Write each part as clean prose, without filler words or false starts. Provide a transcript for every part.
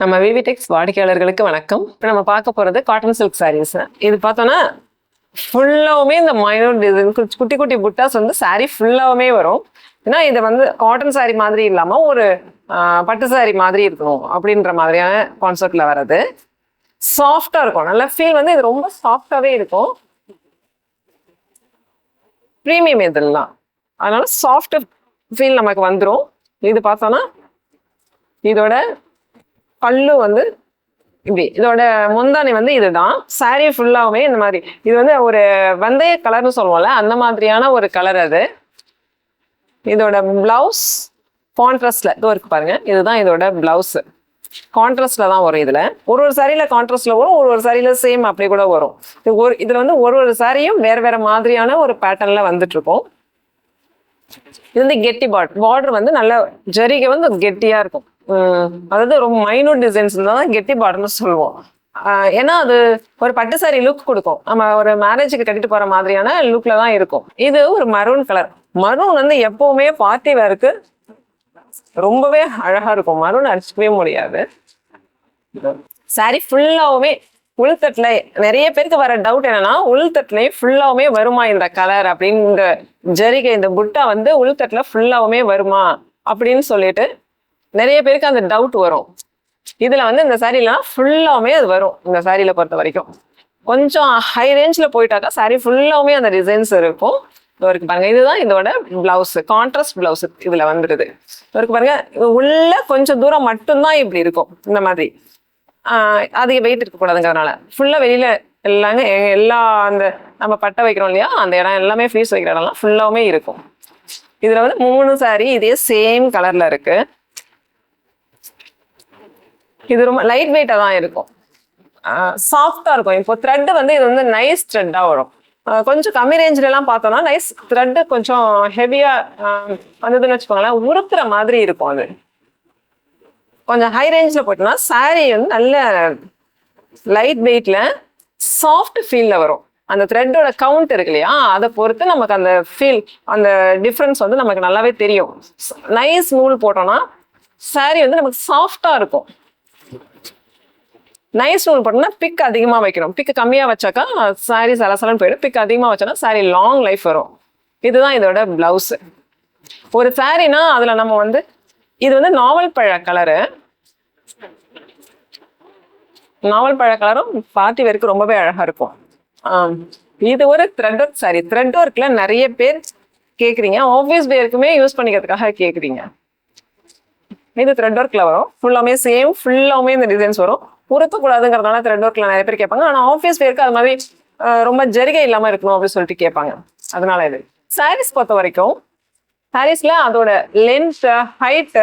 நம்ம விவிடெக்ஸ் வாடிக்கையாளர்களுக்கு வணக்கம். இப்போ நம்ம பார்க்க போகிறது காட்டன் சில்க் சாரீஸ். இது பார்த்தோன்னா ஃபுல்லாகவுமே இந்த மைனூட் டிசைன் குட்டி குட்டி புட்டாஸ் வந்து சாரீ ஃபுல்லாகவுமே வரும். ஏன்னா இது வந்து காட்டன் சாரீ மாதிரி இல்லாமல் ஒரு பட்டு சாரீ மாதிரி இருக்கணும் அப்படின்ற மாதிரியான கான்செப்டில் வர்றது. சாஃப்டாக இருக்கும், நல்ல ஃபீல் வந்து இது ரொம்ப சாஃப்டாகவே இருக்கும். ப்ரீமியம் இதெல்லாம், அதனால சாஃப்ட் ஃபீல் நமக்கு வந்துடும். இது பார்த்தோன்னா இதோட பல்லு வந்து இப்படி, இதோட முந்தானி வந்து இதுதான். சாரீ ஃபுல்லாகவுமே இந்த மாதிரி, இது வந்து ஒரு வெந்தய கலர்னு சொல்லுவோம்ல, அந்த மாதிரியான ஒரு கலர் அது. இதோட பிளவுஸ் கான்ட்ராஸ்ட்ல இதோ இருக்கு பாருங்க, இதுதான் இதோட பிளவுஸ். கான்ட்ராஸ்ட்ல தான் வரும். இதுல ஒரு சாரியில கான்ட்ராஸ்ட்ல வரும், ஒரு சாரியில சேம் அப்படி கூட வரும். இதுல வந்து ஒரு சாரியும் வேற வேற மாதிரியான ஒரு பேட்டர்ன்ல வந்துட்டு இருக்கும். இது வந்து கெட்டி பார்டர் வந்து நல்ல ஜரிகை வந்து கெட்டியா இருக்கும். அதாவது ரொம்ப மைனூட் டிசைன்ஸ் தான் கெட்டி பார்டர்னு சொல்லுவோம். ஏன்னா அது ஒரு பட்டு சாரி லுக் கொடுக்கும். நம்ம ஒரு மேரேஜுக்கு கட்டிட்டு போற மாதிரியான லுக்ல தான் இருக்கும். இது ஒரு மரூன் கலர். மரூன் வந்து எப்பவுமே பார்ட்டி வேருக்கு ரொம்பவே அழகா இருக்கும். மரூன் அடிச்சுக்கவே முடியாது. சாரி ஃபுல்லாவுமே உள்தட்டுல நிறைய பேருக்கு வர டவுட் என்னன்னா, உள்தட்டுலயும் ஃபுல்லாவுமே வருமா இந்த கலர் அப்படின்னு, இந்த ஜரிகை இந்த புட்டா வந்து உள்தட்டுல ஃபுல்லாவுமே வருமா அப்படின்னு சொல்லிட்டு நிறைய பேருக்கு அந்த டவுட் வரும். இதுல வந்து இந்த சாரீலாம் ஃபுல்லாவுமே அது வரும். இந்த சாரியில பொறுத்த வரைக்கும் கொஞ்சம் ஹை ரேஞ்ச்ல போயிட்டாக்கா சாரி ஃபுல்லாவுமே அந்த டிசைன்ஸ் இருக்கும். இருக்கு பாருங்க, இதுதான் இதோட பிளவுஸ், கான்ட்ராஸ்ட் பிளவுஸ் இதுல வந்துடுது. இருக்கு பாருங்க, உள்ள கொஞ்சம் தூரம் மட்டும்தான் இப்படி இருக்கும் இந்த மாதிரி. அதிக வெயிட் இருக்கக்கூடாதுங்கிறதுனால ஃபுல்லா வெளியில எல்லாங்க எல்லா அந்த நம்ம பட்டை வைக்கிறோம் இல்லையா, அந்த இடம் எல்லாமே ஃப்ளீஸ் வைக்கிற இடம்லாம் ஃபுல்லாவுமே இருக்கும். இதுல வந்து 3 சாரி இதே சேம் கலர்ல இருக்கு. இது ரொம்ப லைட் வெயிட்டா தான் இருக்கும், சாஃப்டா இருக்கும். இப்போ த்ரெட் வந்து இது வந்து நைஸ் த்ரெட்டா வரும். கொஞ்சம் கம்மி ரேஞ்சில எல்லாம் பார்த்தோம்னா நைஸ் த்ரெட் கொஞ்சம் ஹெவியா வந்ததுன்னு வச்சுக்கோங்களேன், உருக்குற மாதிரி இருக்கும். அது கொஞ்சம் ஹை ரேஞ்சில் போட்டோம்னா சாரீ வந்து நல்ல லைட் வெயிட்ல சாஃப்ட் ஃபீல்ல வரும். அந்த த்ரெட்டோட கவுண்ட் இருக்கு இல்லையா, அதை பொறுத்து நமக்கு அந்த ஃபீல், அந்த டிஃப்ரென்ஸ் வந்து நமக்கு நல்லாவே தெரியும். நைஸ் நூல் போட்டோம்னா சாரீ வந்து நமக்கு சாஃப்டா இருக்கும். நைஸ் நூல் போட்டோம்னா பிக் அதிகமா வைக்கணும். பிக் கம்மியா வச்சாக்கா சாரீ சலசலன்னு போயிடும். பிக் அதிகமா வச்சோன்னா சாரீ லாங் லைஃப் வரும். இதுதான் இதோட பிளவுஸ். ஒரு சாரீனா அதுல நம்ம வந்து, இது வந்து நாவல் பழ கலரு. நாவல் பழ கலரும் பார்ட்டி வேருக்கு ரொம்பவே அழகா இருக்கும். இது ஒரு த்ரெட் ஒர்க் சாரி. த்ரெட் ஒர்க்ல நிறைய பேர் கேக்குறீங்க, ஆஃபீஸ் வேருக்குமே யூஸ் பண்ணிக்கிறதுக்காக கேக்குறீங்க. இது த்ரெட் ஒர்க்ல வரும். ஃபுல்லாமே சேம், ஃபுல்லாமே இந்த டிசைன்ஸ் வரும். உறுத்தக்கூடாதுங்கிறதுனால த்ரெட் ஒர்க்ல நிறைய பேர் கேட்பாங்க. ஆனா ஆஃபீஸ் வேருக்கு அது மாதிரி ரொம்ப ஜரிகை இல்லாம இருக்கணும் அப்படின்னு சொல்லிட்டு கேட்பாங்க. அதனால இது சாரீஸ் பொறுத்த வரைக்கும், சாரீஸ்ல அதோட லென்த் ஹைட்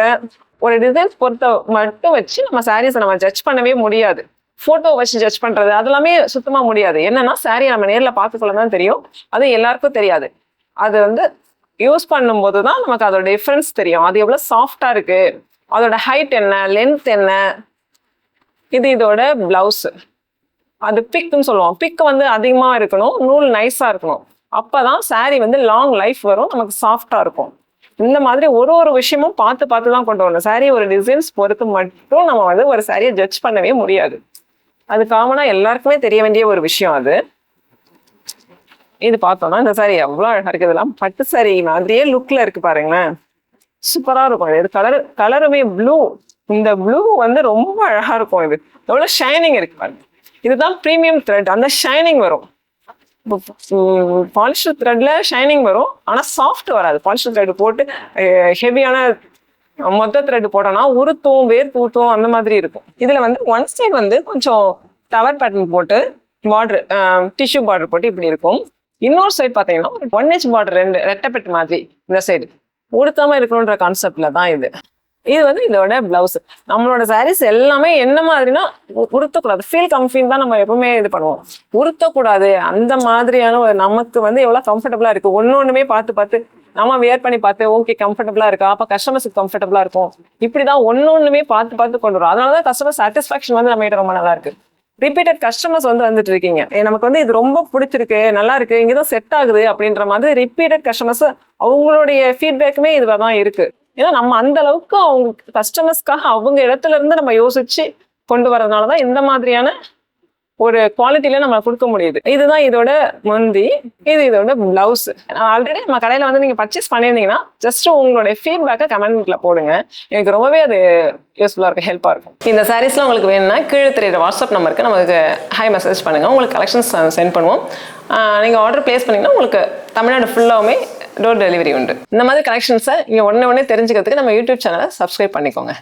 ஒரு டிசைன்ஸ் பொறுத்த மட்டும் வச்சு நம்ம சாரீஸை நம்ம ஜட்ஜ் பண்ணவே முடியாது. போட்டோ வச்சு ஜட்ஜ் பண்றது அதெல்லாமே சுத்தமா முடியாது. என்னன்னா சாரீ நம்ம நேர்ல பார்த்துக்கொள்ளதான் தெரியும், அது எல்லாருக்கும் தெரியாது. அது வந்து யூஸ் பண்ணும்போது தான் நமக்கு அதோட டிஃபரன்ஸ் தெரியும். அது எவ்வளவு சாஃப்டா இருக்கு, அதோட ஹைட் என்ன, லென்த் என்ன. இது இதோட பிளவுஸ். அது பிக்னு சொல்லுவோம். பிக் வந்து அதிகமா இருக்கணும், நூல் நைஸா இருக்கணும். அப்பதான் சாரீ வந்து லாங் லைஃப் வரும், நமக்கு சாஃப்டா இருக்கும். இந்த மாதிரி ஒரு விஷயமும் பார்த்து பார்த்து தான் கொண்டு வரணும். சாரீ ஒரு டிசைன்ஸ் பொறுத்து மட்டும் நம்ம வந்து ஒரு சாரியை ஜட்ஜ் பண்ணவே முடியாது. அது காமனா எல்லாருக்குமே தெரிய வேண்டிய ஒரு விஷயம் அது. இது பார்த்தோம்னா இந்த சாரி எவ்வளவு அழகா இருக்கு. இதெல்லாம் பட்டு சாரி மாதிரியே லுக்ல இருக்கு பாருங்களேன், சூப்பரா இருக்கும். இது கலருமே ப்ளூ. இந்த ப்ளூ வந்து ரொம்ப அழகா இருக்கும். இது எவ்வளவு ஷைனிங் இருக்கு பாருங்க. இதுதான் ப்ரீமியம் த்ரெட், அந்த ஷைனிங் வரும். பாலிஸ்டர் த்ரெட்ல ஷைனிங் வரும், ஆனா சாஃப்ட் வராது. பாலிஸ்டர் த்ரெட் போட்டு ஹெவியான மொத்த த்ரெட் போட்டோம்னா உருத்தும், வேர் தூத்தும், அந்த மாதிரி இருக்கும். இதுல வந்து ஒன் சைடு வந்து கொஞ்சம் டவர் பேட்டர்ன் போட்டு பார்டர், டிஷ்யூ பார்டர் போட்டு இப்படி இருக்கும். இன்னொரு சைடு பாத்தீங்கன்னா 1H பார்டர், ரெட்டப்பெட்டு மாதிரி இந்த சைடு உடுத்தாம இருக்கணும்ன்ற கான்செப்ட்ல தான் இது. இது வந்து இதோட பிளவுஸ். நம்மளோட சாரீஸ் எல்லாமே என்ன மாதிரினா உடுத்தக்கூடாது, ஃபீல் கம்ஃபின்னு தான் நம்ம எப்பவுமே இது பண்ணுவோம். உடுத்தக்கூடாது அந்த மாதிரியான ஒரு, நமக்கு வந்து எவ்வளவு கம்ஃபர்டபுளா இருக்கு ஒன்னொன்னுமே பார்த்து நம்ம வியர் பண்ணி பார்த்து ஓகே கம்ஃபர்டபுளா இருக்கா, அப்ப கஸ்டமர்ஸுக்கு கம்ஃபர்டபுளா இருக்கும். இப்படிதான் ஒன்னொன்னுமே பார்த்து கொண்டு வரும். அதனாலதான் கஸ்டமர் சாட்டிஸ்பாக்சன் வந்து நம்ம கிட்ட ரொம்ப நல்லா இருக்கு. ரிப்பீட்டட் கஸ்டமர்ஸ் வந்து வந்துட்டு இருக்கீங்க, நமக்கு வந்து இது ரொம்ப பிடிச்சிருக்கு, நல்லா இருக்கு, இங்கதான் செட் ஆகுது அப்படின்ற மாதிரி ரிப்பீட்டட் கஸ்டமர்ஸ் அவங்களுடைய ஃபீட்பேக்குமே இதுல தான் இருக்கு. ஏன்னா நம்ம அந்த அளவுக்கு அவங்க கஸ்டமர்ஸ்க்காக அவங்க இடத்துல இருந்து நம்ம யோசிச்சு கொண்டு வரதுனால தான் இந்த மாதிரியான ஒரு குவாலிட்டியில நம்ம கொடுக்க முடியுது. இதுதான் இதோட முந்தி, இது இதோட பிளவுஸ். ஆல்ரெடி நம்ம கடையில வந்து நீங்க பர்ச்சேஸ் பண்ணியிருந்தீங்கன்னா ஜஸ்ட் உங்களுடைய ஃபீட்பேக்கை கமெண்ட்ல போடுங்க. எனக்கு ரொம்பவே அது யூஸ்ஃபுல்லா இருக்கும், ஹெல்ப்பா இருக்கும். இந்த சாரீஸ்லாம் உங்களுக்கு வேணும்னா கீழே தெரியுற வாட்ஸ்அப் நம்பருக்கு நமக்கு ஹை மெசேஜ் பண்ணுங்க, உங்களுக்கு கலெக்ஷன்ஸ் சென்ட் பண்ணுவோம். நீங்க ஆர்டர் பிளேஸ் பண்ணீங்கன்னா உங்களுக்கு தமிழ்நாடு ஃபுல்லாவுமே டோர் டெலிவரி உண்டு. இந்த மாதிரி கலெக்ஷன்ஸை நீங்க உடனே தெரிஞ்சுக்கிறதுக்கு நம்ம யூடியூப் சேனலை சப்ஸ்கிரைப் பண்ணிக்கோங்க.